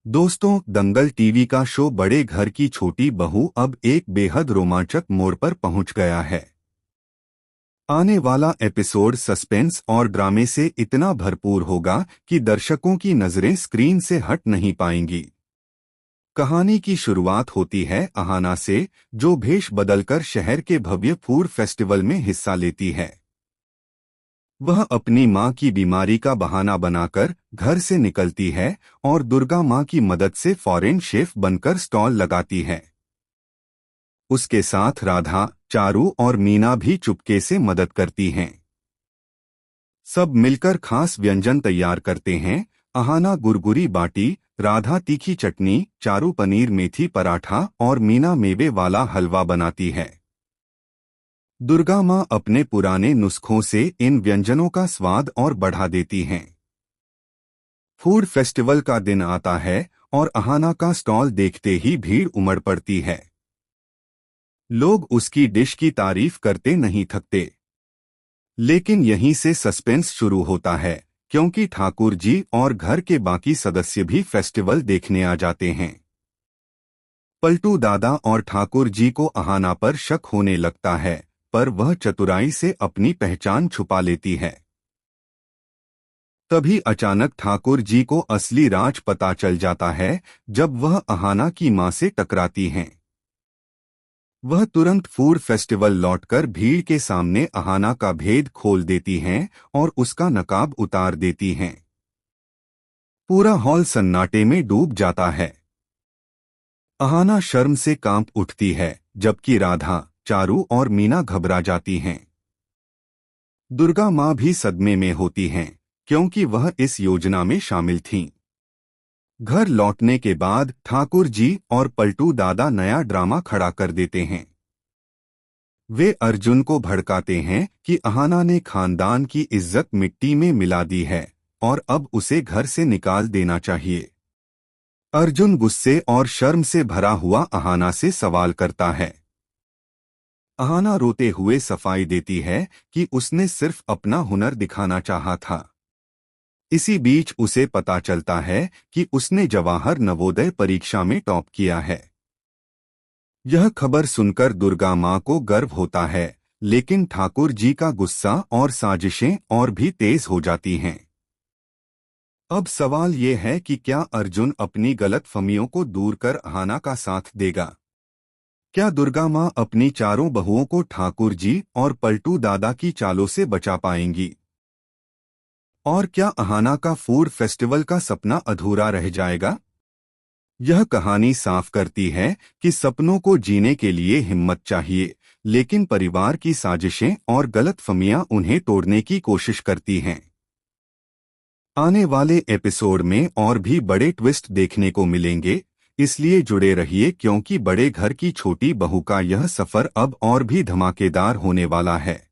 दोस्तों, दंगल टीवी का शो बड़े घर की छोटी बहू अब एक बेहद रोमांचक मोड़ पर पहुंच गया है। आने वाला एपिसोड सस्पेंस और ड्रामे से इतना भरपूर होगा कि दर्शकों की नजरें स्क्रीन से हट नहीं पाएंगी। कहानी की शुरुआत होती है अहाना से, जो भेष बदलकर शहर के भव्य फूड फेस्टिवल में हिस्सा लेती है। वह अपनी मां की बीमारी का बहाना बनाकर घर से निकलती है और दुर्गा मां की मदद से फॉरेन शेफ बनकर स्टॉल लगाती है। उसके साथ राधा, चारू और मीना भी चुपके से मदद करती हैं। सब मिलकर खास व्यंजन तैयार करते हैं। अहाना गुरगुरी बाटी, राधा तीखी चटनी, चारू पनीर मेथी पराठा और मीना मेवे वाला हलवा बनाती है। दुर्गा मां अपने पुराने नुस्खों से इन व्यंजनों का स्वाद और बढ़ा देती हैं। फूड फेस्टिवल का दिन आता है और अहाना का स्टॉल देखते ही भीड़ उमड़ पड़ती है। लोग उसकी डिश की तारीफ करते नहीं थकते। लेकिन यहीं से सस्पेंस शुरू होता है, क्योंकि ठाकुर जी और घर के बाकी सदस्य भी फेस्टिवल देखने आ जाते हैं। पलटू दादा और ठाकुर जी को अहाना पर शक होने लगता है, पर वह चतुराई से अपनी पहचान छुपा लेती है। तभी अचानक ठाकुर जी को असली राज पता चल जाता है, जब वह अहाना की मां से टकराती हैं। वह तुरंत फूड फेस्टिवल लौटकर भीड़ के सामने अहाना का भेद खोल देती हैं और उसका नकाब उतार देती हैं। पूरा हॉल सन्नाटे में डूब जाता है। अहाना शर्म से कांप उठती है, जबकि राधा, चारू और मीना घबरा जाती हैं। दुर्गा मां भी सदमे में होती हैं, क्योंकि वह इस योजना में शामिल थीं। घर लौटने के बाद ठाकुर जी और पलटू दादा नया ड्रामा खड़ा कर देते हैं। वे अर्जुन को भड़काते हैं कि अहाना ने खानदान की इज्जत मिट्टी में मिला दी है और अब उसे घर से निकाल देना चाहिए। अर्जुन गुस्से और शर्म से भरा हुआ अहाना से सवाल करता है। अहाना रोते हुए सफाई देती है कि उसने सिर्फ अपना हुनर दिखाना चाहा था। इसी बीच उसे पता चलता है कि उसने जवाहर नवोदय परीक्षा में टॉप किया है। यह खबर सुनकर दुर्गा मां को गर्व होता है, लेकिन ठाकुर जी का गुस्सा और साजिशें और भी तेज हो जाती हैं। अब सवाल ये है कि क्या अर्जुन अपनी गलतफहमियों को दूर कर अहाना का साथ देगा? क्या दुर्गा मां अपनी चारों बहुओं को ठाकुर जी और पलटू दादा की चालों से बचा पाएंगी? और क्या अहाना का फूड फेस्टिवल का सपना अधूरा रह जाएगा? यह कहानी साफ करती है कि सपनों को जीने के लिए हिम्मत चाहिए, लेकिन परिवार की साजिशें और गलतफहमियां उन्हें तोड़ने की कोशिश करती हैं। आने वाले एपिसोड में और भी बड़े ट्विस्ट देखने को मिलेंगे, इसलिए जुड़े रहिए, क्योंकि बड़े घर की छोटी बहू का यह सफर अब और भी धमाकेदार होने वाला है।